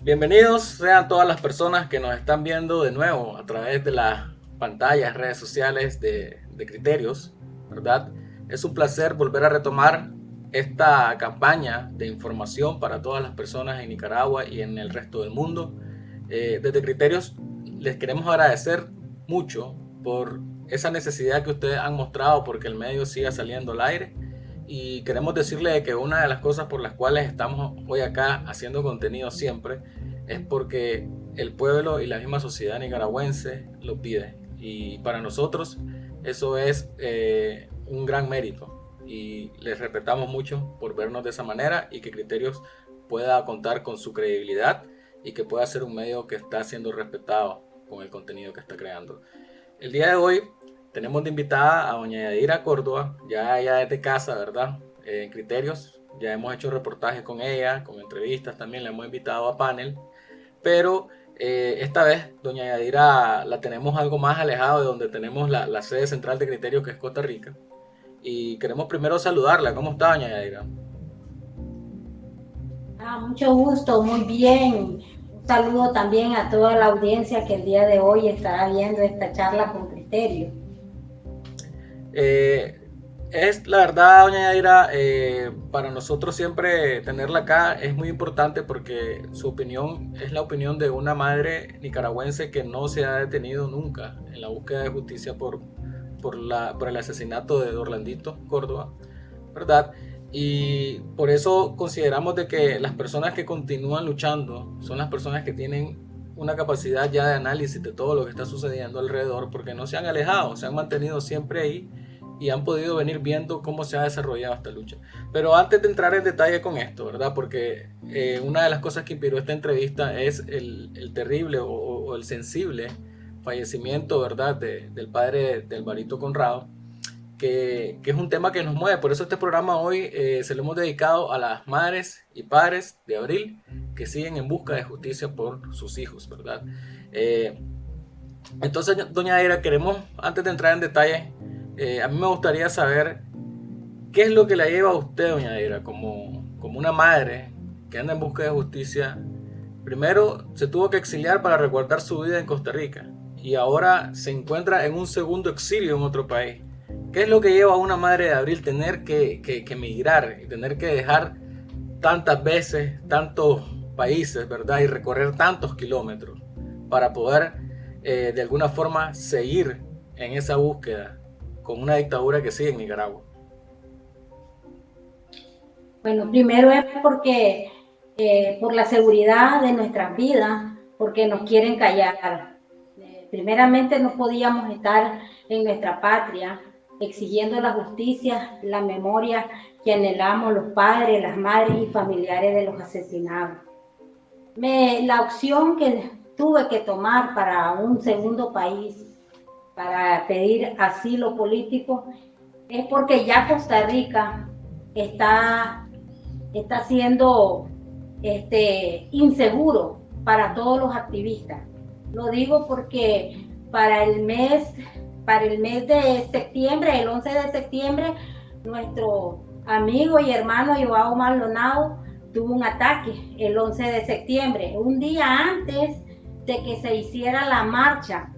Bienvenidos sean todas las personas que nos están viendo de nuevo a través de las pantallas, redes sociales de Criterios, ¿verdad? Es un placer volver a retomar esta campaña de información para todas las personas en Nicaragua y en el resto del mundo. Desde Criterios les queremos agradecer mucho por esa necesidad que ustedes han mostrado porque el medio siga saliendo al aire, y queremos decirle que una de las cosas por las cuales estamos hoy acá haciendo contenido siempre es porque el pueblo y la misma sociedad nicaragüense lo pide, y para nosotros eso es un gran mérito, y les respetamos mucho por vernos de esa manera y que Criterios pueda contar con su credibilidad y que pueda ser un medio que está siendo respetado con el contenido que está creando. El día de hoy tenemos de invitada a doña Yadira Córdoba, ya ella es de casa, ¿verdad? En Criterios, ya hemos hecho reportajes con ella, con entrevistas también, la hemos invitado a panel, pero esta vez doña Yadira la tenemos algo más alejado de donde tenemos la sede central de Criterios, que es Costa Rica, y queremos primero saludarla. ¿Cómo está, doña Yadira? Mucho gusto, muy bien. Un saludo también a toda la audiencia que el día de hoy estará viendo esta charla con criterio. Eh, es la verdad, doña Yaira, para nosotros siempre tenerla acá es muy importante porque su opinión es la opinión de una madre nicaragüense que no se ha detenido nunca en la búsqueda de justicia por el asesinato de Orlandito Córdoba, ¿verdad? Y por eso consideramos de que las personas que continúan luchando son las personas que tienen una capacidad ya de análisis de todo lo que está sucediendo alrededor, porque no se han alejado, se han mantenido siempre ahí y han podido venir viendo cómo se ha desarrollado esta lucha. Pero antes de entrar en detalle con esto, ¿verdad? Porque una de las cosas que inspiró esta entrevista es el terrible o el sensible fallecimiento, ¿verdad? Del padre del Barito Conrado, que es un tema que nos mueve. Por eso este programa hoy se lo hemos dedicado a las madres y padres de Abril que siguen en busca de justicia por sus hijos, ¿verdad? Eh, entonces, doña Aira, queremos, antes de entrar en detalle, a mí me gustaría saber qué es lo que la lleva a usted, doña Aira, como una madre que anda en busca de justicia. Primero se tuvo que exiliar para resguardar su vida en Costa Rica y ahora se encuentra en un segundo exilio en otro país. ¿Qué es lo que lleva a una madre de Abril tener que emigrar y tener que dejar tantas veces, tantos países, ¿verdad? Y recorrer tantos kilómetros para poder de alguna forma seguir en esa búsqueda con una dictadura que sigue en Nicaragua? Bueno, primero es porque por la seguridad de nuestras vidas, porque nos quieren callar. Primeramente no podíamos estar en nuestra patria exigiendo la justicia, la memoria que anhelamos los padres, las madres y familiares de los asesinados. La opción que tuve que tomar para un segundo país, para pedir asilo político, es porque ya Costa Rica está, está siendo inseguro para todos los activistas. Lo digo porque para el mes, para el mes de septiembre, el 11 de septiembre, nuestro amigo y hermano Joao Maldonado tuvo un ataque el 11 de septiembre, un día antes de que se hiciera la marcha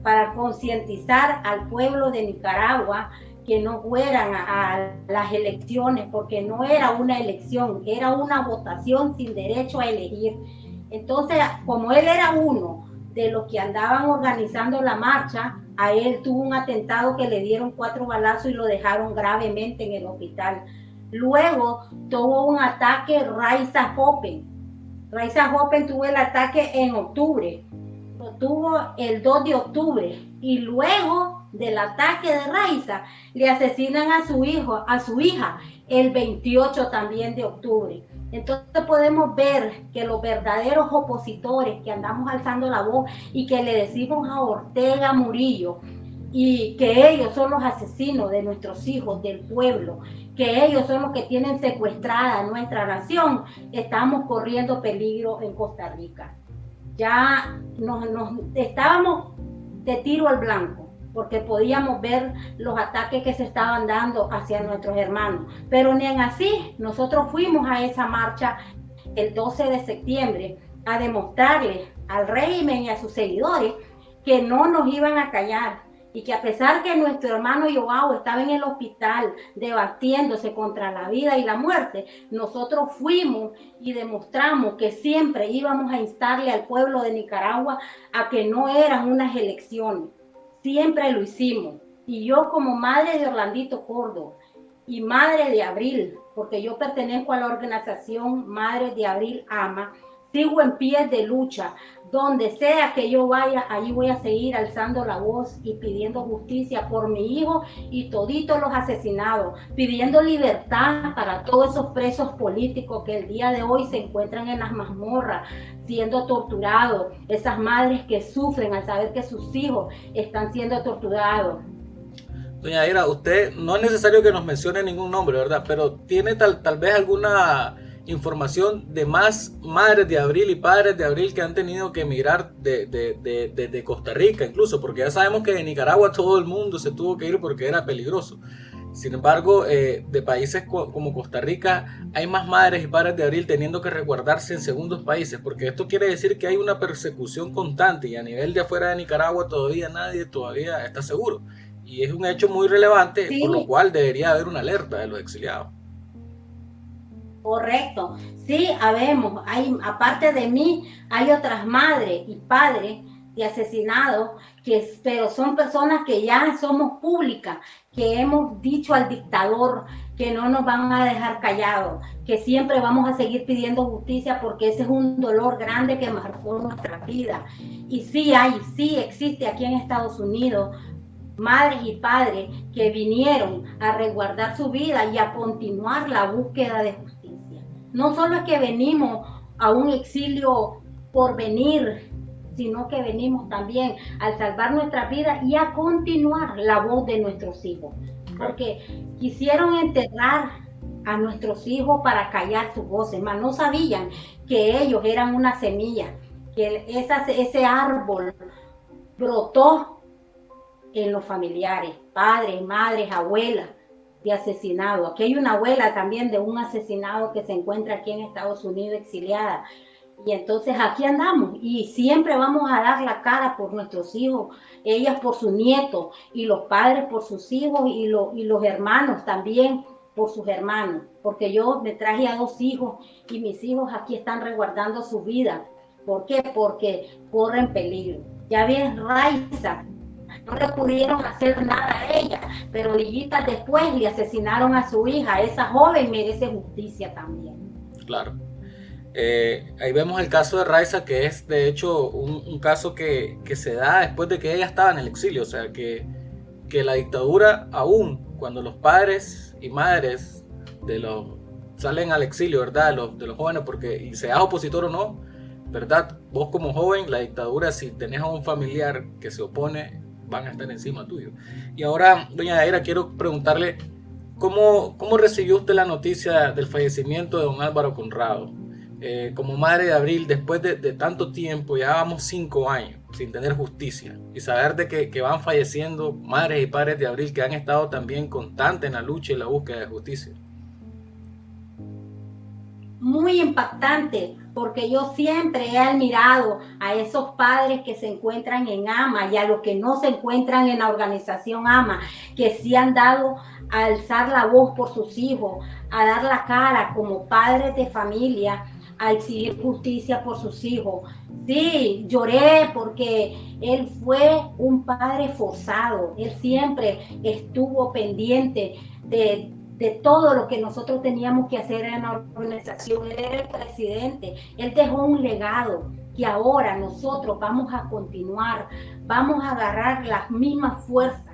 para concientizar al pueblo de Nicaragua que no fueran a las elecciones, porque no era una elección, era una votación sin derecho a elegir. Entonces, como él era uno de los que andaban organizando la marcha, a él tuvo un atentado que le dieron 4 balazos y lo dejaron gravemente en el hospital. Luego tuvo un ataque Raiza Hoppen. Raiza Hoppen tuvo el ataque en octubre, lo tuvo el 2 de octubre y luego del ataque de Raiza le asesinan a su hijo, a su hija, el 28 también de octubre. Entonces podemos ver que los verdaderos opositores que andamos alzando la voz y que le decimos a Ortega Murillo y que ellos son los asesinos de nuestros hijos, del pueblo, que ellos son los que tienen secuestrada nuestra nación, estamos corriendo peligro en Costa Rica. Ya nos estábamos de tiro al blanco, porque podíamos ver los ataques que se estaban dando hacia nuestros hermanos. Pero ni en así, nosotros fuimos a esa marcha el 12 de septiembre a demostrarle al régimen y a sus seguidores que no nos iban a callar y que a pesar que nuestro hermano Joao estaba en el hospital debatiéndose contra la vida y la muerte, nosotros fuimos y demostramos que siempre íbamos a instarle al pueblo de Nicaragua a que no eran unas elecciones. Siempre lo hicimos. Y yo como madre de Orlandito Córdoba y madre de Abril, porque yo pertenezco a la organización Madres de Abril AMA, sigo en pie de lucha. Donde sea que yo vaya, allí voy a seguir alzando la voz y pidiendo justicia por mi hijo y toditos los asesinados, pidiendo libertad para todos esos presos políticos que el día de hoy se encuentran en las mazmorras, siendo torturados, esas madres que sufren al saber que sus hijos están siendo torturados. Doña Yaira, usted no es necesario que nos mencione ningún nombre, ¿verdad? Pero tiene tal vez alguna información de más madres de Abril y padres de Abril que han tenido que emigrar de Costa Rica incluso, porque ya sabemos que de Nicaragua todo el mundo se tuvo que ir porque era peligroso. Sin embargo, de países como Costa Rica hay más madres y padres de Abril teniendo que resguardarse en segundos países, porque esto quiere decir que hay una persecución constante y a nivel de afuera de Nicaragua nadie todavía está seguro. Y es un hecho muy relevante, Sí, por lo cual debería haber una alerta de los exiliados. correcto. Sí, habemos. Aparte de mí, hay otras madres y padres de asesinados, pero son personas que ya somos públicas, que hemos dicho al dictador que no nos van a dejar callados, que siempre vamos a seguir pidiendo justicia porque ese es un dolor grande que marcó nuestra vida. Y sí existe aquí en Estados Unidos madres y padres que vinieron a resguardar su vida y a continuar la búsqueda de justicia. No solo es que venimos a un exilio por venir, sino que venimos también a salvar nuestra vida y a continuar la voz de nuestros hijos. Porque quisieron enterrar a nuestros hijos para callar sus voces, mas no sabían que ellos eran una semilla, que ese árbol brotó en los familiares, padres, madres, abuelas de asesinados. Aquí hay una abuela también de un asesinado que se encuentra aquí en Estados Unidos exiliada. Y entonces aquí andamos y siempre vamos a dar la cara por nuestros hijos, ellas por sus nietos y los padres por sus hijos y los hermanos también por sus hermanos. Porque yo me traje a 2 hijos y mis hijos aquí están resguardando su vida. ¿Por qué? Porque corren peligro. Ya ves, Raiza, no le pudieron hacer nada a ella, pero días después le asesinaron a su hija. Esa joven merece justicia también. Claro. Ahí vemos el caso de Raiza, que es de hecho un caso que se da después de que ella estaba en el exilio. O sea, que la dictadura, aún cuando los padres y madres salen al exilio, ¿verdad? De los jóvenes, porque y seas opositor o no, ¿verdad? Vos como joven, la dictadura, si tenés a un familiar que se opone, van a estar encima tuyo. Y ahora, doña Yaira, quiero preguntarle, ¿cómo recibió usted la noticia del fallecimiento de don Álvaro Conrado? Como madre de Abril, después de tanto tiempo, ya vamos 5 años sin tener justicia, y saber de que van falleciendo madres y padres de Abril que han estado también constantes en la lucha y la búsqueda de justicia. Muy impactante, porque yo siempre he admirado a esos padres que se encuentran en AMA y a los que no se encuentran en la organización AMA, que sí han dado a alzar la voz por sus hijos, a dar la cara como padres de familia, a exigir justicia por sus hijos. Sí, lloré porque él fue un padre forzado, él siempre estuvo pendiente de todo lo que nosotros teníamos que hacer en la organización. Él era el presidente, él dejó un legado que ahora nosotros vamos a continuar, vamos a agarrar las mismas fuerzas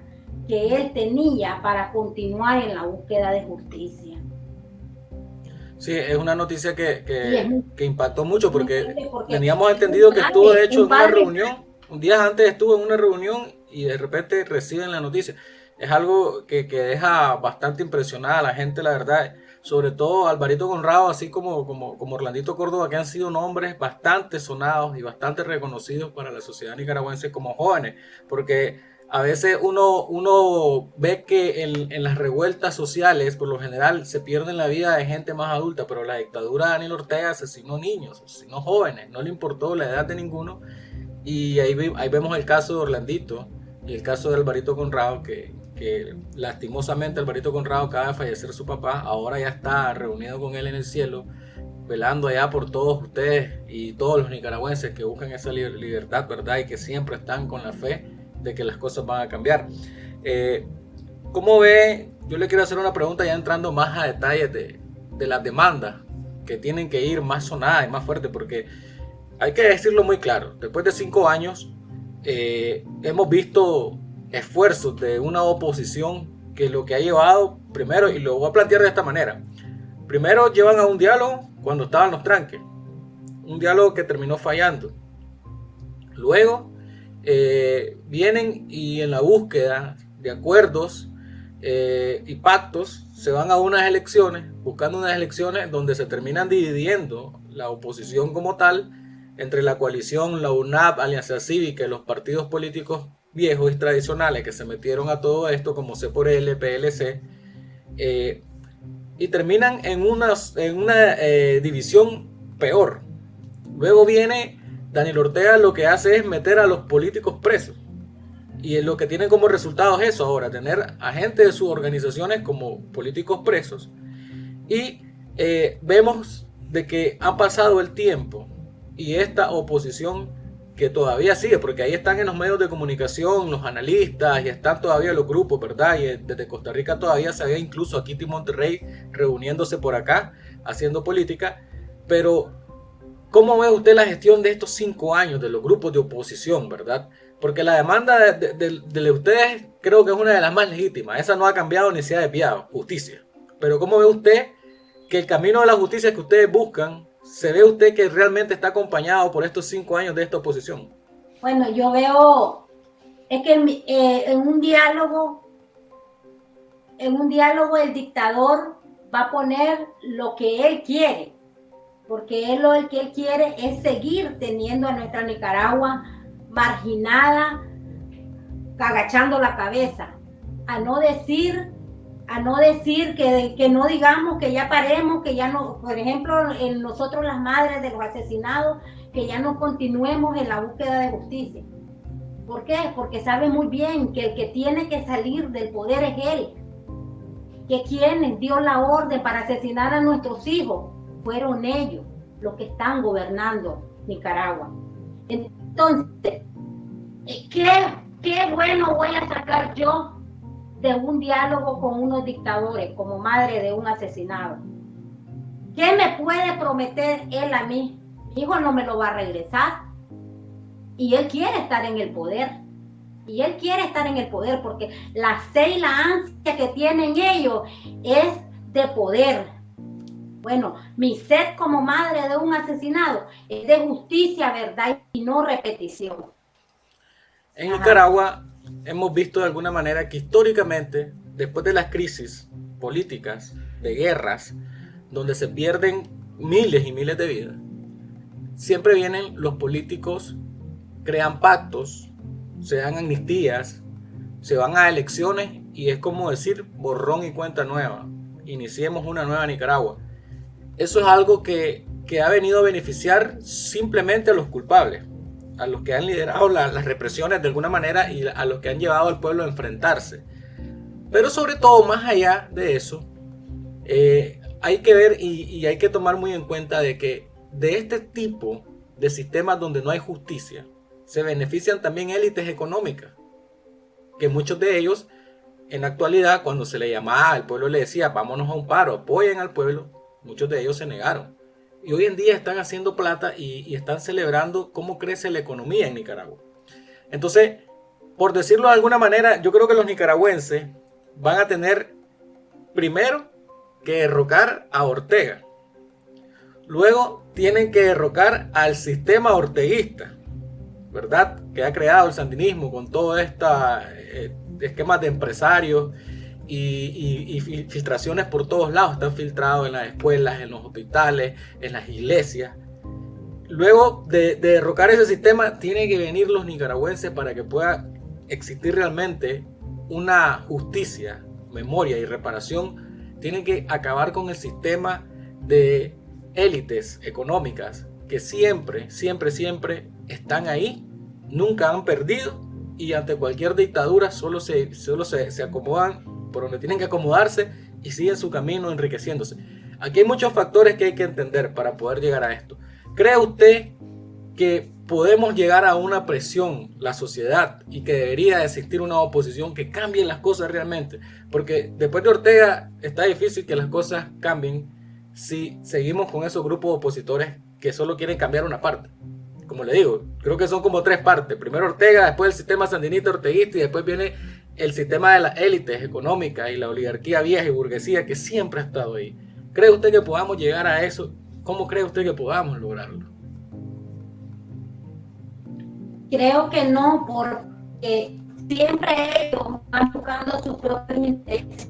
que él tenía para continuar en la búsqueda de justicia. Sí, es una noticia que impactó mucho porque teníamos entendido que estuvo de hecho en una reunión, un día antes estuvo en una reunión y de repente reciben la noticia. Es algo que deja bastante impresionada a la gente, la verdad. Sobre todo Alvarito Conrado, así como Orlandito Córdoba, que han sido nombres bastante sonados y bastante reconocidos para la sociedad nicaragüense como jóvenes. Porque A veces uno ve que en las revueltas sociales, por lo general, se pierden la vida de gente más adulta, pero la dictadura de Daniel Ortega asesinó niños, asesinó jóvenes, no le importó la edad de ninguno. Y ahí vemos el caso de Orlandito y el caso de Alvarito Conrado, que lastimosamente Alvarito Conrado acaba de fallecer su papá, ahora ya está reunido con él en el cielo, velando allá por todos ustedes y todos los nicaragüenses que buscan esa libertad, ¿verdad? Y que siempre están con la fe de que las cosas van a cambiar. ¿Cómo ve? Yo le quiero hacer una pregunta ya entrando más a detalles de las demandas que tienen que ir más sonadas y más fuertes, porque hay que decirlo muy claro, después de 5 años hemos visto esfuerzos de una oposición que lo que ha llevado, primero, y lo voy a plantear de esta manera, primero llevan a un diálogo cuando estaban los tranques, un diálogo que terminó fallando. Luego vienen y en la búsqueda de acuerdos y pactos se van a unas elecciones, buscando unas elecciones donde se terminan dividiendo la oposición como tal entre la coalición, la UNAP, Alianza Cívica y los partidos políticos viejos y tradicionales que se metieron a todo esto como C por L, PLC, y terminan en una división peor. Luego viene Daniel Ortega, lo que hace es meter a los políticos presos. Y lo que tiene como resultado es eso ahora, tener a gente de sus organizaciones como políticos presos. Y vemos de que ha pasado el tiempo y esta oposición que todavía sigue, porque ahí están en los medios de comunicación los analistas y están todavía los grupos, ¿verdad? Y desde Costa Rica todavía se ve incluso a Kitty Monterrey reuniéndose por acá, haciendo política. Pero ¿cómo ve usted la gestión de estos 5 años de los grupos de oposición, verdad? Porque la demanda de ustedes creo que es una de las más legítimas. Esa no ha cambiado ni se ha desviado, justicia. Pero ¿cómo ve usted que el camino de la justicia que ustedes buscan, se ve usted que realmente está acompañado por estos 5 años de esta oposición? Bueno, yo veo, es que en un diálogo el dictador va a poner lo que él quiere, porque él lo que él quiere es seguir teniendo a nuestra Nicaragua marginada, agachando la cabeza, a no decir que no digamos que ya paremos, que ya no, por ejemplo, en nosotros las madres de los asesinados, que ya no continuemos en la búsqueda de justicia. ¿Por qué? Porque sabe muy bien que el que tiene que salir del poder es él, que quien dio la orden para asesinar a nuestros hijos fueron ellos, los que están gobernando Nicaragua. Entonces, ¿qué bueno voy a sacar yo de un diálogo con unos dictadores como madre de un asesinado? ¿Qué me puede prometer él a mí? Mi hijo no me lo va a regresar. Y él quiere estar en el poder. Y él quiere estar en el poder porque la sed y la ansia que tienen ellos es de poder. Bueno, mi sed como madre de un asesinado es de justicia, verdad y no repetición. En Nicaragua hemos visto de alguna manera que históricamente, después de las crisis políticas, de guerras, donde se pierden miles y miles de vidas, siempre vienen los políticos, crean pactos, se dan amnistías, se van a elecciones y es como decir borrón y cuenta nueva. Iniciemos una nueva Nicaragua. Eso es algo que ha venido a beneficiar simplemente a los culpables, a los que han liderado las represiones de alguna manera y a los que han llevado al pueblo a enfrentarse. Pero sobre todo, más allá de eso, hay que ver y hay que tomar muy en cuenta de que de este tipo de sistemas donde no hay justicia, se benefician también élites económicas, que muchos de ellos en la actualidad, cuando se le llamaba al pueblo, le decía vámonos a un paro, apoyen al pueblo, muchos de ellos se negaron. Y hoy en día están haciendo plata y están celebrando cómo crece la economía en Nicaragua. Entonces, por decirlo de alguna manera, yo creo que los nicaragüenses van a tener primero que derrocar a Ortega. Luego tienen que derrocar al sistema orteguista, ¿verdad? Que ha creado el sandinismo con todo este esquemas de empresarios y filtraciones por todos lados. Están filtrados en las escuelas, en los hospitales, en las iglesias. Luego de derrocar ese sistema, tienen que venir los nicaragüenses para que pueda existir realmente una justicia, memoria y reparación, tienen que acabar con el sistema de élites económicas que siempre están ahí, nunca han perdido, y ante cualquier dictadura solo se acomodan por donde tienen que acomodarse y siguen su camino enriqueciéndose. Aquí hay muchos factores que hay que entender para poder llegar a esto. ¿Cree usted que podemos llegar a una presión, la sociedad, y que debería existir una oposición que cambie las cosas realmente? Porque después de Ortega está difícil que las cosas cambien si seguimos con esos grupos opositores que solo quieren cambiar una parte. Como le digo, creo que son como tres partes. Primero Ortega, después el sistema sandinista orteguista, y después viene el sistema de las élites económicas y la oligarquía vieja y burguesía que siempre ha estado ahí. ¿Cree usted que podamos llegar a eso? ¿Cómo cree usted que podamos lograrlo? Creo que no, porque siempre ellos van buscando sus propios intereses.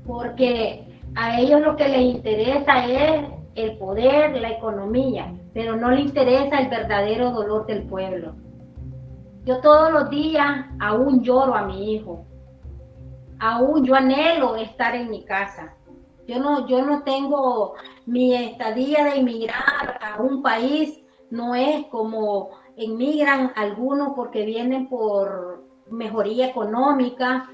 Porque a ellos lo que les interesa es el poder, la economía, pero no les interesa el verdadero dolor del pueblo. Yo todos los días aún lloro a mi hijo, aún yo anhelo estar en mi casa. Yo no tengo mi estadía de emigrar a un país, no es como emigran algunos porque vienen por mejoría económica,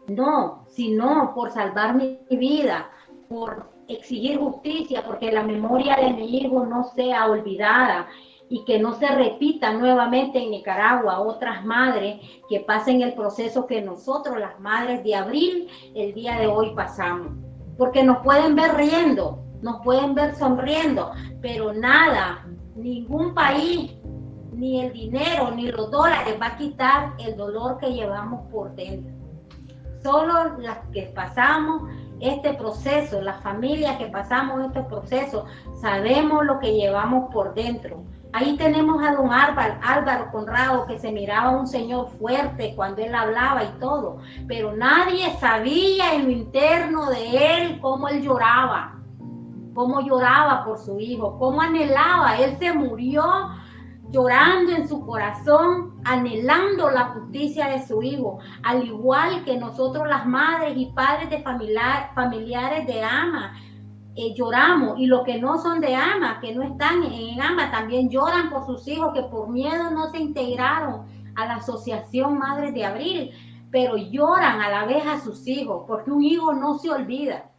no, sino por salvar mi vida, por exigir justicia, porque la memoria de mi hijo no sea olvidada y que no se repita nuevamente en Nicaragua otras madres que pasen el proceso que nosotros, las madres de abril, el día de hoy pasamos. Porque nos pueden ver riendo, nos pueden ver sonriendo, pero nada, ningún país, ni el dinero, ni los dólares va a quitar el dolor que llevamos por dentro. Solo las que pasamos este proceso, las familias que pasamos este proceso, sabemos lo que llevamos por dentro. Ahí tenemos a don Álvaro Conrado, que se miraba un señor fuerte cuando él hablaba y todo, pero nadie sabía en lo interno de él cómo él lloraba por su hijo, cómo anhelaba. Él se murió llorando en su corazón, anhelando la justicia de su hijo, al igual que nosotros las madres y padres de familiares de AMA. Lloramos, y los que no son de AMA, que no están en AMA, también lloran por sus hijos que por miedo no se integraron a la Asociación Madres de Abril, pero lloran a la vez a sus hijos, porque un hijo no se olvida,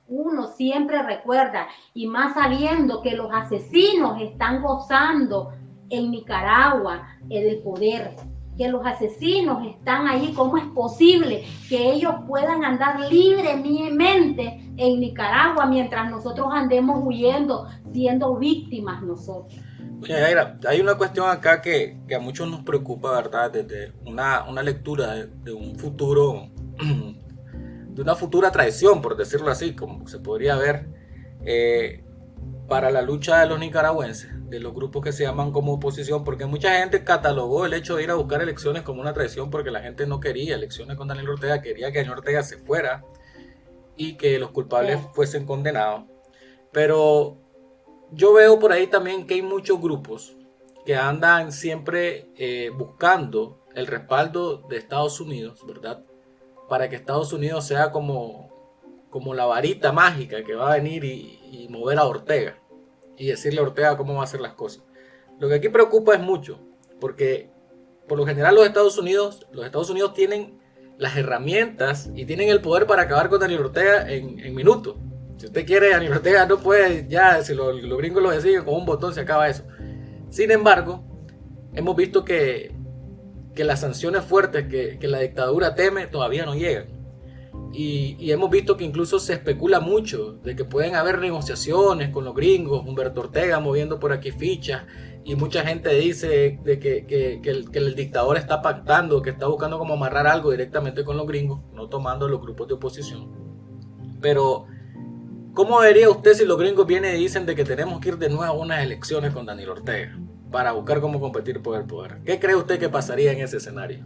uno siempre recuerda, y más sabiendo que los asesinos están gozando en Nicaragua del poder, que los asesinos están ahí. ¿Cómo es posible que ellos puedan andar libremente en Nicaragua mientras nosotros andemos huyendo, siendo víctimas nosotros? Doña Yaira, hay una cuestión acá que a muchos nos preocupa, ¿verdad? Desde una lectura de un futuro, de una futura traición, por decirlo así, como se podría ver, para la lucha de los nicaragüenses, de los grupos que se llaman como oposición, porque mucha gente catalogó el hecho de ir a buscar elecciones como una traición, porque la gente no quería elecciones con Daniel Ortega, quería que Daniel Ortega se fuera y que los culpables fuesen condenados. Pero yo veo por ahí también que hay muchos grupos que andan siempre buscando el respaldo de Estados Unidos, ¿verdad? Para que Estados Unidos sea como la varita mágica que va a venir y mover a Ortega y decirle a Ortega cómo va a hacer las cosas. Lo que aquí preocupa es mucho, porque por lo general los Estados Unidos tienen las herramientas y tienen el poder para acabar con Daniel Ortega en minutos. Si usted quiere, Daniel Ortega no puede, ya si los gringos lo deciden, con un botón se acaba eso. Sin embargo, hemos visto que las sanciones fuertes que la dictadura teme todavía no llegan. Y hemos visto que incluso se especula mucho de que pueden haber negociaciones con los gringos, Humberto Ortega moviendo por aquí fichas, y mucha gente dice de que el dictador está pactando, que está buscando como amarrar algo directamente con los gringos, no tomando los grupos de oposición. Pero ¿cómo vería usted si los gringos vienen y dicen de que tenemos que ir de nuevo a unas elecciones con Daniel Ortega para buscar cómo competir por el poder? ¿Qué cree usted que pasaría en ese escenario?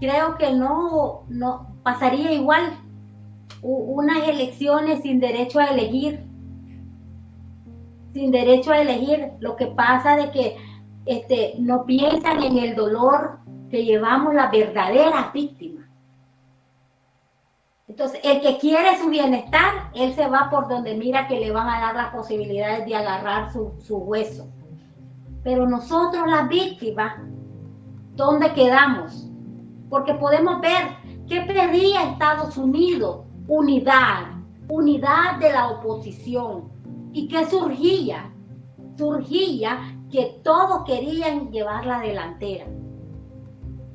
Creo que no pasaría igual, unas elecciones sin derecho a elegir. Lo que pasa de que no piensan en el dolor que llevamos las verdaderas víctimas. Entonces, el que quiere su bienestar, él se va por donde mira que le van a dar las posibilidades de agarrar su hueso. Pero nosotros, las víctimas, ¿dónde quedamos? Porque podemos ver qué pedía Estados Unidos: unidad, unidad de la oposición. ¿Y qué surgía? Surgía que todos querían llevar la delantera.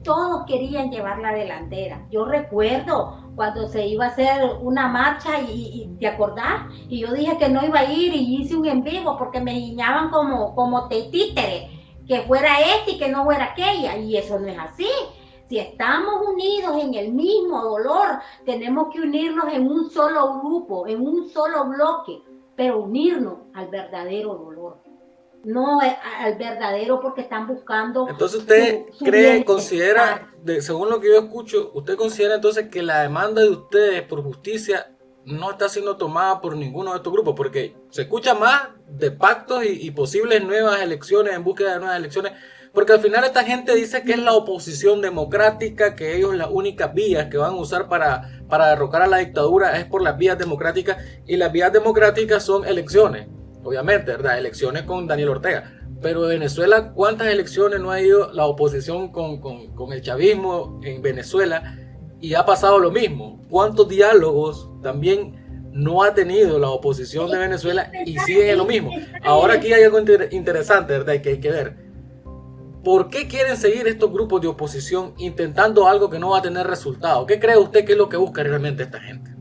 Todos querían llevar la delantera. Yo recuerdo cuando se iba a hacer una marcha y ¿te acordás? Y yo dije que no iba a ir y hice un en vivo porque me guiñaban como títere, que fuera y que no fuera aquella, y eso no es así. Si estamos unidos en el mismo dolor, tenemos que unirnos en un solo grupo, en un solo bloque, pero unirnos al verdadero dolor. No al verdadero porque están buscando. Entonces usted considera, según lo que yo escucho, usted considera entonces que la demanda de ustedes por justicia no está siendo tomada por ninguno de estos grupos, porque se escucha más de pactos y posibles nuevas elecciones, en búsqueda de nuevas elecciones, porque al final esta gente dice que es la oposición democrática, que ellos las únicas vías que van a usar para derrocar a la dictadura es por las vías democráticas, y las vías democráticas son elecciones. Obviamente, ¿verdad? Elecciones con Daniel Ortega. Pero en Venezuela, ¿cuántas elecciones no ha ido la oposición con el chavismo en Venezuela? Y ha pasado lo mismo. ¿Cuántos diálogos también no ha tenido la oposición de Venezuela y siguen en lo mismo? Ahora aquí hay algo interesante, ¿verdad? Que hay que ver. ¿Por qué quieren seguir estos grupos de oposición intentando algo que no va a tener resultado? ¿Qué cree usted que es lo que busca realmente esta gente?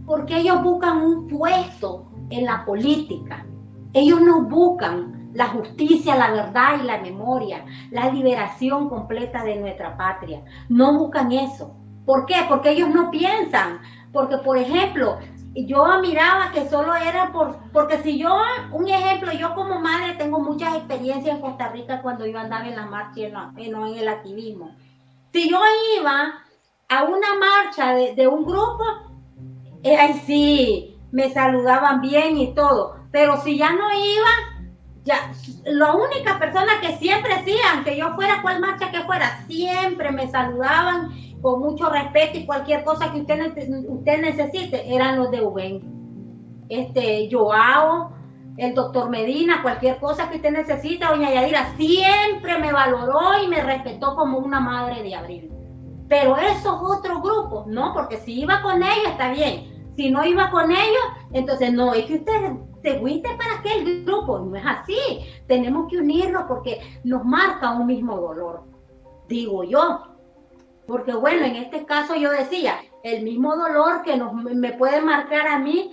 Porque ellos buscan un puesto en la política. Ellos no buscan la justicia, la verdad y la memoria, la liberación completa de nuestra patria. No buscan eso. ¿Por qué? Porque ellos no piensan. Porque, por ejemplo, yo miraba que solo era porque si yo, un ejemplo, yo como madre tengo muchas experiencias en Costa Rica cuando yo andaba en la marcha y no en el activismo. Si yo iba a una marcha de un grupo, ay sí, me saludaban bien y todo, pero si ya no iba, ya, la única persona que siempre hacían que yo fuera, cual marcha que fuera, siempre me saludaban con mucho respeto, y cualquier cosa que usted necesite, eran los de UBEN. Joao, el doctor Medina, cualquier cosa que usted necesita, doña Yadira, siempre me valoró y me respetó como una madre de Abril. Pero esos otros grupos, no, porque si iba con ellos está bien. Si no iba con ellos, entonces no, es que usted se fuiste para aquel grupo. No es así. Tenemos que unirnos porque nos marca un mismo dolor, digo yo. Porque bueno, en este caso yo decía, el mismo dolor que me puede marcar a mí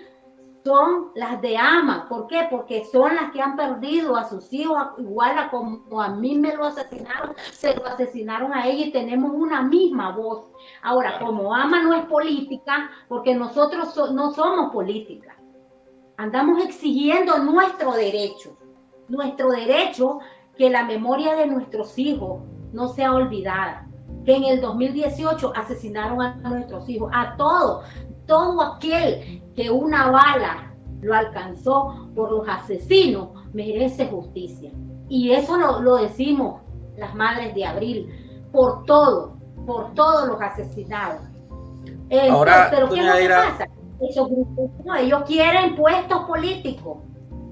son las de Ama. ¿Por qué? Porque son las que han perdido a sus hijos, igual a como a mí me lo asesinaron, se lo asesinaron a ella, y tenemos una misma voz. Ahora, como Ama no es política, porque nosotros no somos política, andamos exigiendo nuestro derecho que la memoria de nuestros hijos no sea olvidada, que en el 2018 asesinaron a nuestros hijos, a todos. Todo aquel que una bala lo alcanzó por los asesinos merece justicia. Y eso lo decimos las madres de Abril, por todos los asesinados. Ahora, pero ¿qué es lo que pasa? Esos grupos, no, ellos quieren puestos políticos.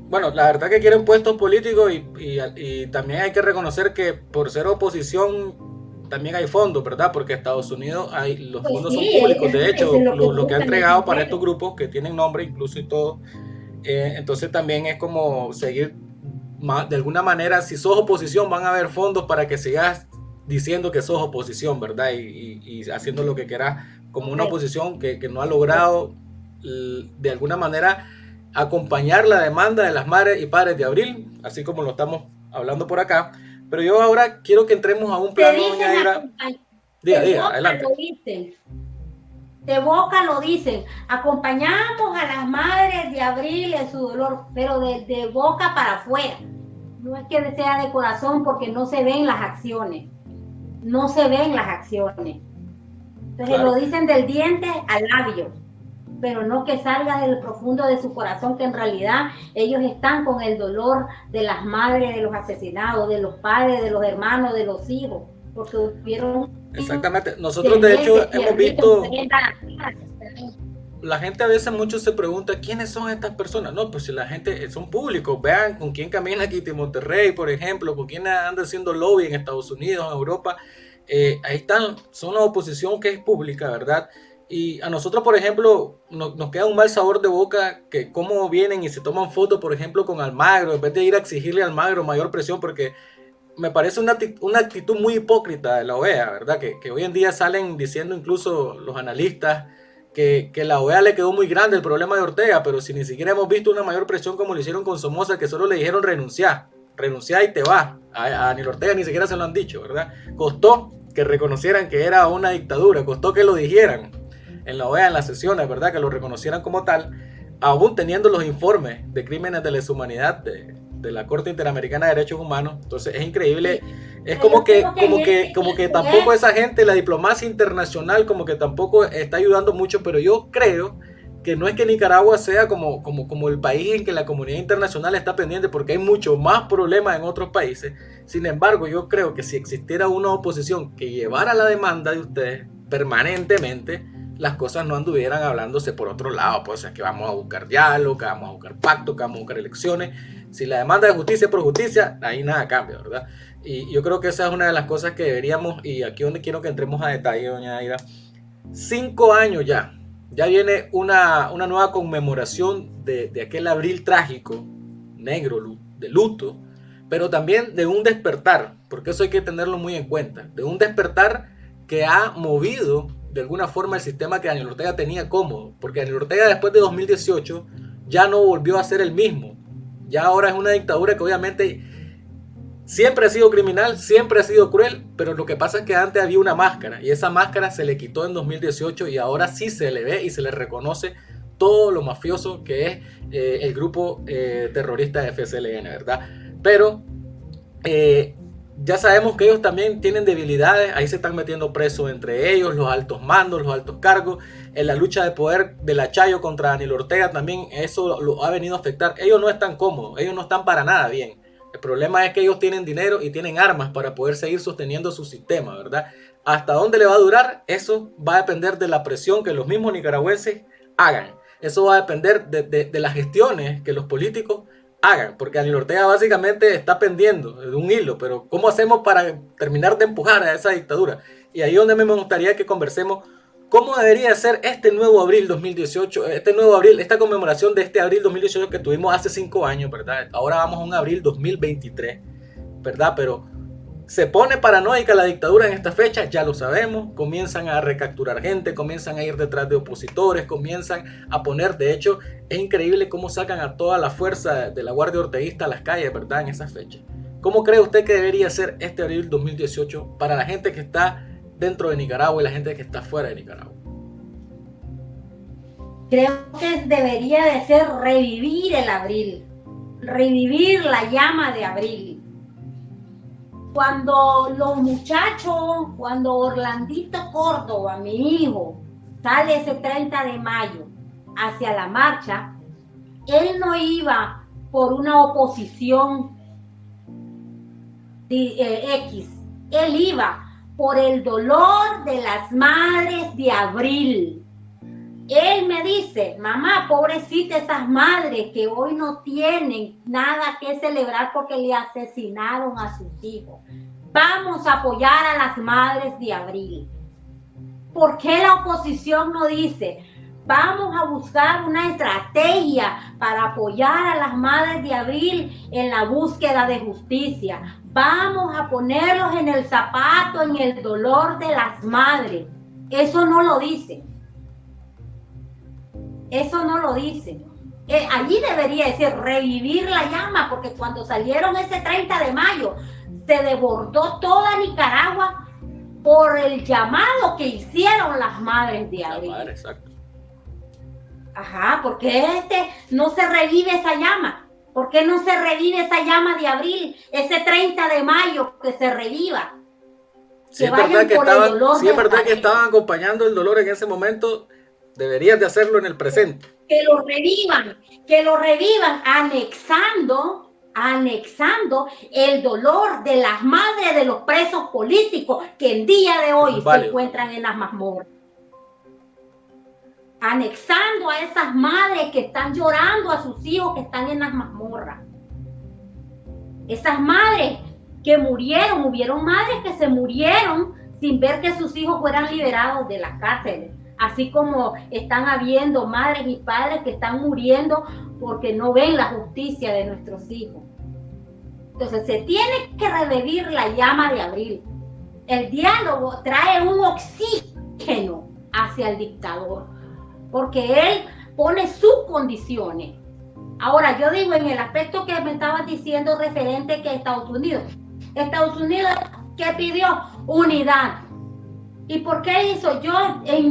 Bueno, la verdad que quieren puestos políticos y también hay que reconocer que por ser oposición también hay fondos, ¿verdad? Porque Estados Unidos los fondos son públicos. De hecho, lo que ha entregado para estos grupos que tienen nombre incluso y todo. Entonces también es como seguir, de alguna manera, si sos oposición van a haber fondos para que sigas diciendo que sos oposición, ¿verdad? Y haciendo lo que quieras como una oposición que no ha logrado de alguna manera acompañar la demanda de las madres y padres de Abril, así como lo estamos hablando por acá. Pero yo ahora quiero que entremos a un plano, doña Ira. Diga, adelante. De boca lo dicen, acompañamos a las madres de Abril en su dolor, pero de boca para afuera. No es que sea de corazón, porque no se ven las acciones. Entonces claro, lo dicen del diente al labio. pero no que salga del profundo de su corazón, que en realidad ellos están con el dolor de las madres de los asesinados, de los padres, de los hermanos, de los hijos, porque hubieron... Exactamente. Nosotros de hecho hemos visto... La gente a veces mucho se pregunta ¿quiénes son estas personas? No, pues si la gente son públicos, vean con quién camina aquí en Monterrey, por ejemplo, con quién anda haciendo lobby en Estados Unidos, en Europa. Ahí están, son una oposición que es pública, ¿verdad? Y a nosotros, por ejemplo, nos queda un mal sabor de boca que cómo vienen y se toman fotos, por ejemplo, con Almagro, en vez de ir a exigirle a Almagro mayor presión, porque me parece una actitud muy hipócrita de la OEA, ¿verdad? Que hoy en día salen diciendo incluso los analistas que la OEA le quedó muy grande el problema de Ortega, pero si ni siquiera hemos visto una mayor presión como lo hicieron con Somoza, que solo le dijeron renunciar y te vas. A Daniel Ortega ni siquiera se lo han dicho, ¿verdad? Costó que reconocieran que era una dictadura, costó que lo dijeran en la OEA, en las sesiones, ¿verdad? Que lo reconocieran como tal, aún teniendo los informes de crímenes de lesa humanidad de la Corte Interamericana de Derechos Humanos. Entonces es increíble, es como que tampoco esa gente, la diplomacia internacional como que tampoco está ayudando mucho, pero yo creo que no es que Nicaragua sea como el país en que la comunidad internacional está pendiente, porque hay mucho más problemas en otros países. Sin embargo, yo creo que si existiera una oposición que llevara la demanda de ustedes permanentemente, las cosas no anduvieran hablándose por otro lado, pues es que vamos a buscar diálogo, que vamos a buscar pacto, que vamos a buscar elecciones. Si la demanda de justicia es por justicia, ahí nada cambia, ¿verdad? Y yo creo que esa es una de las cosas que deberíamos, y aquí donde quiero que entremos a detalle, doña Aira, 5 años ya viene una nueva conmemoración de aquel abril trágico, negro, de luto, pero también de un despertar, porque eso hay que tenerlo muy en cuenta, de un despertar que ha movido de alguna forma el sistema que Daniel Ortega tenía cómodo, porque Daniel Ortega después de 2018 ya no volvió a ser el mismo, ya ahora es una dictadura que obviamente siempre ha sido criminal, siempre ha sido cruel, pero lo que pasa es que antes había una máscara y esa máscara se le quitó en 2018 y ahora sí se le ve y se le reconoce todo lo mafioso que es el grupo terrorista de FSLN, ¿verdad? Pero ya sabemos que ellos también tienen debilidades, ahí se están metiendo presos entre ellos, los altos mandos, los altos cargos, en la lucha de poder de la Chayo contra Daniel Ortega también eso lo ha venido a afectar. Ellos no están cómodos, ellos no están para nada bien. El problema es que ellos tienen dinero y tienen armas para poder seguir sosteniendo su sistema, ¿verdad? ¿Hasta dónde le va a durar? Eso va a depender de la presión que los mismos nicaragüenses hagan. Eso va a depender de las gestiones que los políticos hagan, porque Daniel Ortega básicamente está pendiendo de un hilo, pero ¿cómo hacemos para terminar de empujar a esa dictadura? Y ahí es donde me gustaría que conversemos cómo debería ser este nuevo abril 2018, esta conmemoración de este abril 2018 que tuvimos hace 5 años, ¿verdad? Ahora vamos a un abril 2023, ¿verdad? Pero se pone paranoica la dictadura en esta fecha, ya lo sabemos, comienzan a recapturar gente, comienzan a ir detrás de opositores, comienzan a poner, de hecho, es increíble cómo sacan a toda la fuerza de la Guardia Orteguista a las calles, ¿verdad? En esa fecha. ¿Cómo cree usted que debería ser este abril 2018 para la gente que está dentro de Nicaragua y la gente que está fuera de Nicaragua? Creo que debería de ser revivir el abril, revivir la llama de abril. Cuando los muchachos, cuando Orlandito Córdoba, mi hijo, sale ese 30 de mayo hacia la marcha, él no iba por una oposición X, él iba por el dolor de las madres de abril. Él me dice, mamá, pobrecita esas madres que hoy no tienen nada que celebrar porque le asesinaron a sus hijos. Vamos a apoyar a las madres de abril. ¿Por qué la oposición no dice, vamos a buscar una estrategia para apoyar a las madres de abril en la búsqueda de justicia? Vamos a ponerlos en el zapato, en el dolor de las madres. Eso no lo dice. Eso no lo dice. Allí debería decir revivir la llama, porque cuando salieron ese 30 de mayo, se desbordó toda Nicaragua por el llamado que hicieron las madres de abril. La madre, exacto. Ajá, porque no se revive esa llama. ¿Por qué no se revive esa llama de abril? Ese 30 de mayo que se reviva. Sí, es verdad que estaban acompañando el dolor en ese momento. Deberías de hacerlo en el presente. Que lo revivan, anexando el dolor de las madres de los presos políticos que en día de hoy se encuentran en las mazmorras. Anexando a esas madres que están llorando a sus hijos que están en las mazmorras. Esas madres que murieron, hubieron madres que se murieron sin ver que sus hijos fueran liberados de las cárceles. Así como están habiendo madres y padres que están muriendo porque no ven la justicia de nuestros hijos. Entonces se tiene que revivir la llama de abril. El diálogo trae un oxígeno hacia el dictador, porque él pone sus condiciones. Ahora, yo digo en el aspecto que me estabas diciendo referente que Estados Unidos que pidió unidad. ¿Y por qué hizo? Yo en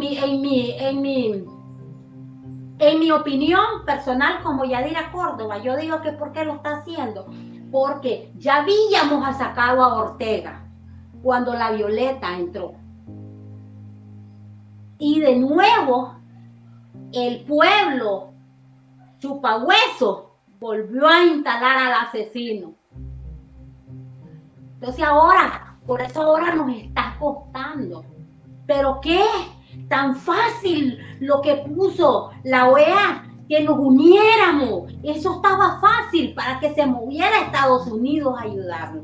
mi opinión personal como Yadira Córdoba, yo digo que ¿por qué lo está haciendo? Porque ya habíamos sacado a Ortega cuando la Violeta entró. Y de nuevo el pueblo chupahueso volvió a instalar al asesino. Entonces ahora, por eso ahora nos está costando. ¿Pero qué? Tan fácil lo que puso la OEA, que nos uniéramos. Eso estaba fácil para que se moviera Estados Unidos a ayudarnos.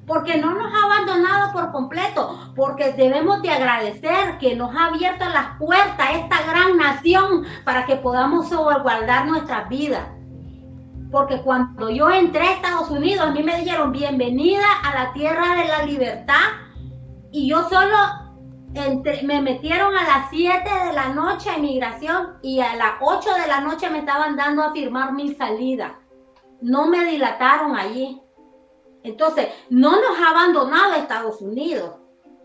Porque no nos ha abandonado por completo, porque debemos de agradecer que nos ha abierto las puertas a esta gran nación para que podamos salvaguardar nuestras vidas. Porque cuando yo entré a Estados Unidos, a mí me dijeron bienvenida a la tierra de la libertad, y yo solo me metieron a las 7 de la noche a inmigración y a las 8 de la noche me estaban dando a firmar mi salida. No me dilataron allí. Entonces, no nos ha abandonado Estados Unidos,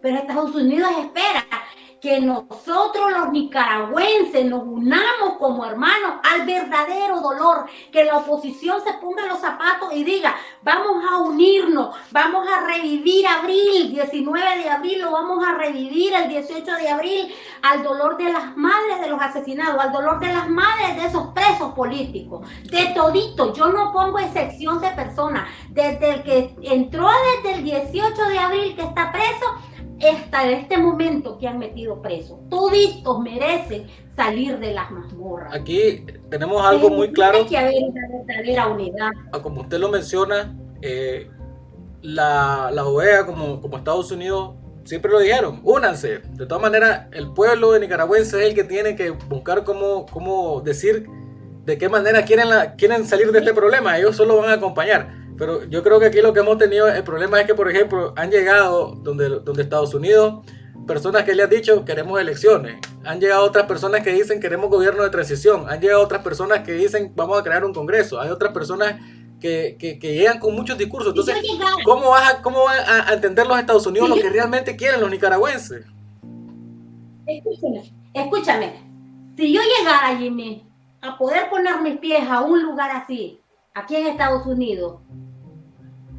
pero Estados Unidos espera que nosotros los nicaragüenses nos unamos como hermanos al verdadero dolor, que la oposición se ponga en los zapatos y diga, vamos a unirnos, vamos a revivir abril, 19 de abril, lo vamos a revivir el 18 de abril, al dolor de las madres de los asesinados, al dolor de las madres de esos presos políticos, de todito. Yo no pongo excepción de personas, desde el que entró desde el 18 de abril que está preso, hasta este momento que han metido presos. Toditos merecen salir de las mazmorras. Aquí tenemos algo muy claro. Tiene que haber una verdadera unidad. Como usted lo menciona, la OEA como Estados Unidos siempre lo dijeron, únanse. De todas maneras, el pueblo de nicaragüense es el que tiene que buscar cómo decir de qué manera quieren salir de este problema. Ellos solo van a acompañar. Pero yo creo que aquí lo que hemos tenido, el problema es que, por ejemplo, han llegado donde Estados Unidos personas que le han dicho queremos elecciones. Han llegado otras personas que dicen queremos gobierno de transición. Han llegado otras personas que dicen vamos a crear un congreso. Hay otras personas que llegan con muchos discursos. Entonces, ¿cómo van a entender los Estados Unidos lo que realmente quieren los nicaragüenses? Escúchame. Si yo llegara, Jimmy, a poder poner mis pies a un lugar así, aquí en Estados Unidos,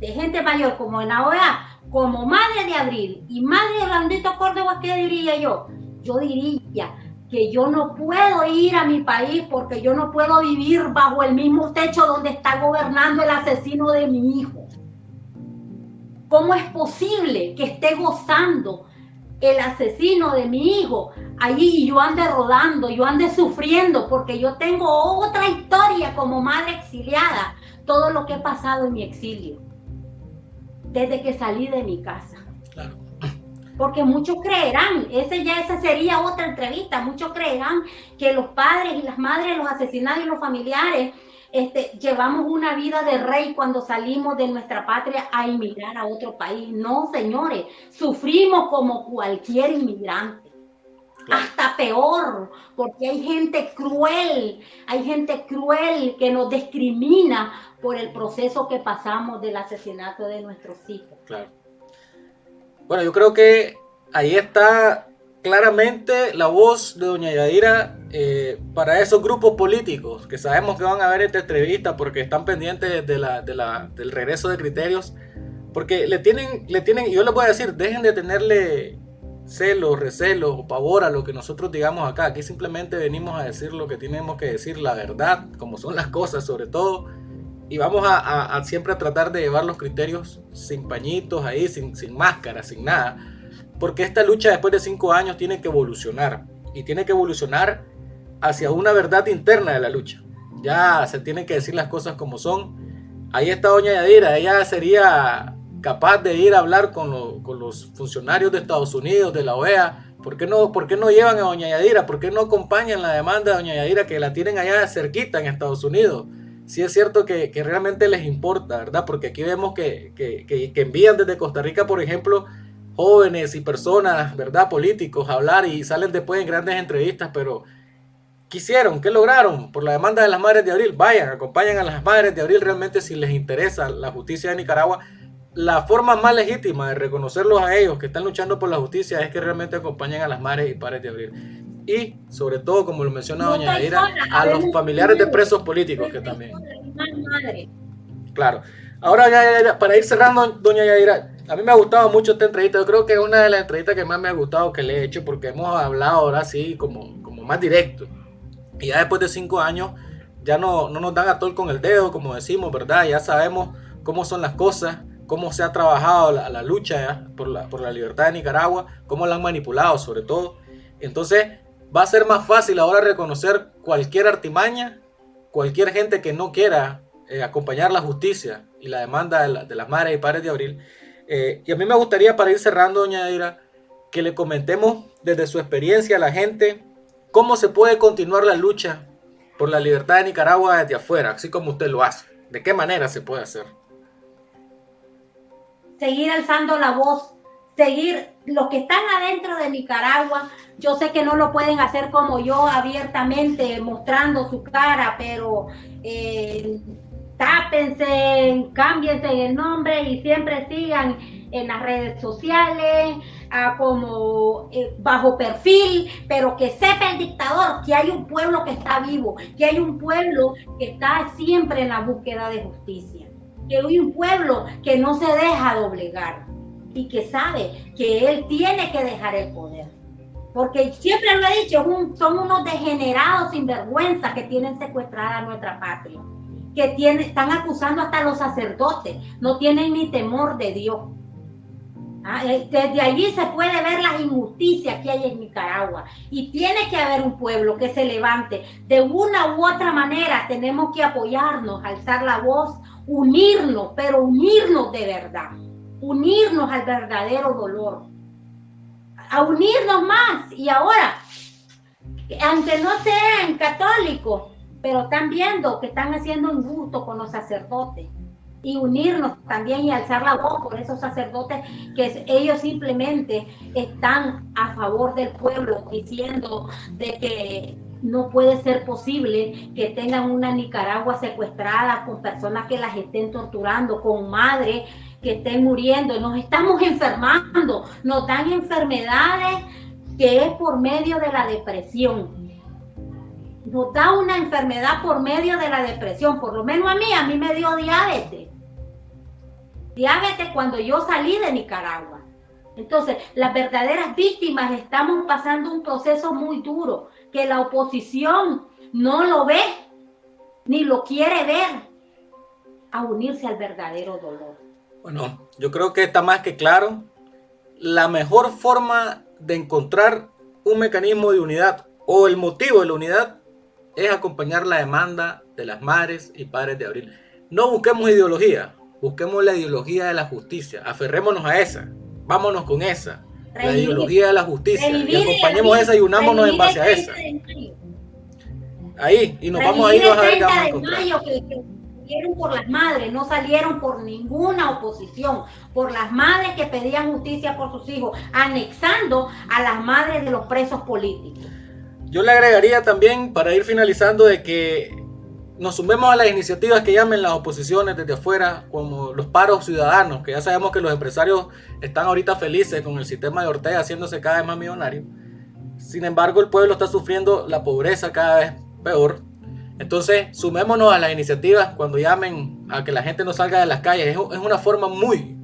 de gente mayor como en la OEA, como madre de Abril y madre de Blandito Córdoba, ¿qué diría yo? Yo diría que yo no puedo ir a mi país porque yo no puedo vivir bajo el mismo techo donde está gobernando el asesino de mi hijo. ¿Cómo es posible que esté gozando el asesino de mi hijo allí y yo ande rodando, yo ande sufriendo porque yo tengo otra historia como madre exiliada, todo lo que he pasado en mi exilio desde que salí de mi casa? Claro. Porque muchos creerán, esa sería otra entrevista, muchos creerán que los padres y las madres, los asesinados y los familiares llevamos una vida de rey cuando salimos de nuestra patria a emigrar a otro país. No, señores, sufrimos como cualquier inmigrante. Claro. Hasta peor, porque hay gente cruel que nos discrimina por el proceso que pasamos del asesinato de nuestros hijos. Claro. Bueno, yo creo que ahí está claramente la voz de doña Yadira para esos grupos políticos que sabemos que van a ver esta entrevista porque están pendientes del regreso de criterios, porque le tienen, yo les voy a decir, dejen de tenerle celos, recelos o pavor a lo que nosotros digamos acá. Aquí simplemente venimos a decir lo que tenemos que decir, la verdad, como son las cosas sobre todo. Y vamos a siempre a tratar de llevar los criterios sin pañitos ahí, sin máscara, sin nada. Porque esta lucha después de 5 años tiene que evolucionar. Y tiene que evolucionar hacia una verdad interna de la lucha. Ya se tienen que decir las cosas como son. Ahí está doña Yadira, ella sería capaz de ir a hablar con los funcionarios de Estados Unidos, de la OEA. ¿Por qué no llevan a doña Yadira? ¿Por qué no acompañan la demanda de doña Yadira, que la tienen allá cerquita en Estados Unidos? Sí es cierto que realmente les importa, ¿verdad? Porque aquí vemos que envían desde Costa Rica, por ejemplo, jóvenes y personas, ¿verdad? Políticos a hablar y salen después en grandes entrevistas, pero ¿qué lograron? Por la demanda de las Madres de Abril, vayan, acompañen a las Madres de Abril realmente si les interesa la justicia de Nicaragua. La forma más legítima de reconocerlos a ellos que están luchando por la justicia es que realmente acompañen a las Madres y Padres de Abril. Y sobre todo, como lo menciona doña Yadira, a los familiares de presos políticos que también. Claro. Ahora, para ir cerrando, doña Yadira, a mí me ha gustado mucho esta entrevista. Yo creo que es una de las entrevistas que más me ha gustado que le he hecho, porque hemos hablado ahora sí como más directo. Y ya después de 5 años ya no nos dan a tol con el dedo, como decimos, ¿verdad? Ya sabemos cómo son las cosas, cómo se ha trabajado la lucha por la libertad de Nicaragua, cómo la han manipulado sobre todo. Entonces va a ser más fácil ahora reconocer cualquier artimaña, cualquier gente que no quiera acompañar la justicia y la demanda de las Madres y Padres de Abril. Y a mí me gustaría, para ir cerrando, doña Yadira, que le comentemos desde su experiencia a la gente cómo se puede continuar la lucha por la libertad de Nicaragua desde afuera, así como usted lo hace. ¿De qué manera se puede hacer? Seguir alzando la voz, seguir los que están adentro de Nicaragua. Yo sé que no lo pueden hacer como yo abiertamente mostrando su cara, pero tápense, cámbiense el nombre y siempre sigan en las redes sociales como bajo perfil, pero que sepa el dictador que hay un pueblo que está vivo, que hay un pueblo que está siempre en la búsqueda de justicia, que hay un pueblo que no se deja doblegar y que sabe que él tiene que dejar el poder. Porque siempre lo he dicho, son unos degenerados sinvergüenzas que tienen secuestrada nuestra patria, que están acusando hasta a los sacerdotes, no tienen ni temor de Dios. Desde allí se puede ver las injusticias que hay en Nicaragua y tiene que haber un pueblo que se levante. De una u otra manera tenemos que apoyarnos, alzar la voz, unirnos, pero unirnos de verdad, unirnos al verdadero dolor, a unirnos más. Y ahora, aunque no sean católicos, pero están viendo que están haciendo injusto con los sacerdotes, y unirnos también y alzar la voz por esos sacerdotes que ellos simplemente están a favor del pueblo, diciendo de que no puede ser posible que tengan una Nicaragua secuestrada con personas que las estén torturando, con madres que estén muriendo. Nos estamos enfermando, nos dan enfermedades que es por medio de la depresión. Nos da una enfermedad por medio de la depresión. Por lo menos a mí me dio diabetes. Diabetes cuando yo salí de Nicaragua. Entonces, las verdaderas víctimas estamos pasando un proceso muy duro que la oposición no lo ve ni lo quiere ver, a unirse al verdadero dolor. Bueno, yo creo que está más que claro. La mejor forma de encontrar un mecanismo de unidad o el motivo de la unidad es acompañar la demanda de las Madres y Padres de Abril. No busquemos ideología, busquemos la ideología de la justicia, aferrémonos a esa, vámonos con esa, la ideología de la justicia, y acompañemos esa y unámonos en base a esa. Ahí, y nos vamos a ir a ver qué vamos a encontrar. Salieron por las madres, no salieron por ninguna oposición, por las madres que pedían justicia por sus hijos, anexando a las madres de los presos políticos. Yo le agregaría también, para ir finalizando, de que nos sumemos a las iniciativas que llamen las oposiciones desde afuera, como los paros ciudadanos, que ya sabemos que los empresarios están ahorita felices con el sistema de Ortega haciéndose cada vez más millonario. Sin embargo, el pueblo está sufriendo la pobreza cada vez peor. Entonces, sumémonos a las iniciativas cuando llamen a que la gente no salga de las calles. Es una forma muy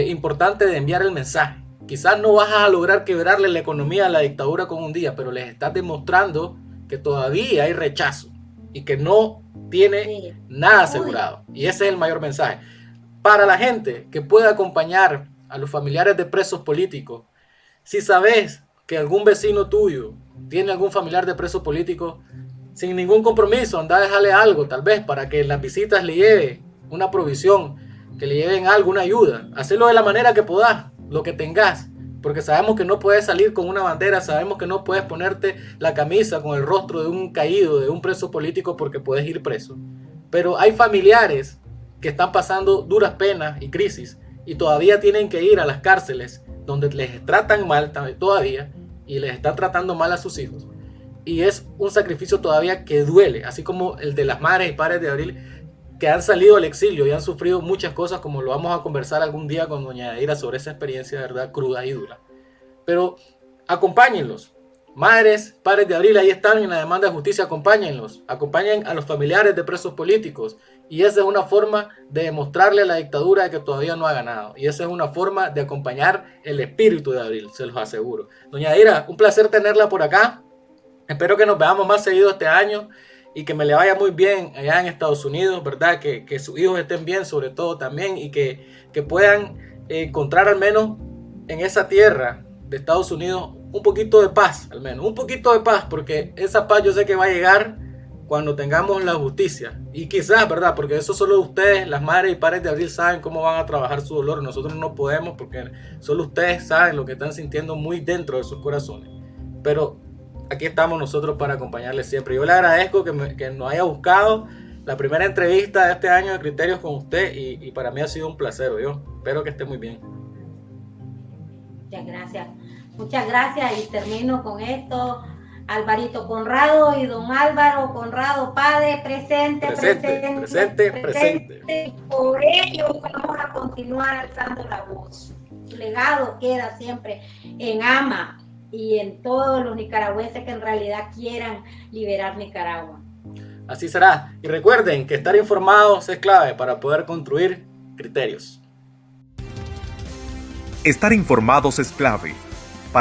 importante de enviar el mensaje, quizás no vas a lograr quebrarle la economía a la dictadura con un día, pero les estás demostrando que todavía hay rechazo y que no tiene nada asegurado. Y ese es el mayor mensaje. Para la gente que pueda acompañar a los familiares de presos políticos, si sabes que algún vecino tuyo tiene algún familiar de preso político, sin ningún compromiso, anda a dejarle algo, tal vez, para que en las visitas le lleve una provisión, que le lleven algo, una ayuda. Hacelo de la manera que puedas, lo que tengas, porque sabemos que no puedes salir con una bandera, sabemos que no puedes ponerte la camisa con el rostro de un caído, de un preso político, porque puedes ir preso. Pero hay familiares que están pasando duras penas y crisis y todavía tienen que ir a las cárceles donde les tratan mal todavía y les están tratando mal a sus hijos. Y es un sacrificio todavía que duele, así como el de las madres y padres de Abril que han salido al exilio y han sufrido muchas cosas, como lo vamos a conversar algún día con doña Yaira sobre esa experiencia de verdad cruda y dura. Pero acompáñenlos. Madres, padres de Abril, ahí están en la demanda de justicia, acompáñenlos. Acompañen a los familiares de presos políticos. Y esa es una forma de demostrarle a la dictadura que todavía no ha ganado. Y esa es una forma de acompañar el espíritu de Abril, se los aseguro. Doña Yaira, un placer tenerla por acá. Espero que nos veamos más seguido este año y que me le vaya muy bien allá en Estados Unidos, ¿verdad? Que sus hijos estén bien sobre todo también y que puedan encontrar al menos en esa tierra de Estados Unidos un poquito de paz, al menos, un poquito de paz, porque esa paz yo sé que va a llegar cuando tengamos la justicia. Y quizás, ¿verdad? Porque eso solo ustedes, las madres y padres de Abril, saben cómo van a trabajar su dolor. Nosotros no podemos porque solo ustedes saben lo que están sintiendo muy dentro de sus corazones. Pero aquí estamos nosotros para acompañarles siempre. Yo le agradezco que nos haya buscado la primera entrevista de este año de Criterios con usted y para mí ha sido un placer. Yo espero que esté muy bien. Muchas gracias. Muchas gracias y termino con esto. Alvarito Conrado y don Álvaro Conrado Padre, presente. Y por ello vamos a continuar alzando la voz. Su legado queda siempre en AMA y en todos los nicaragüenses que en realidad quieran liberar Nicaragua. Así será. Y recuerden que estar informados es clave para poder construir criterios. Estar informados es clave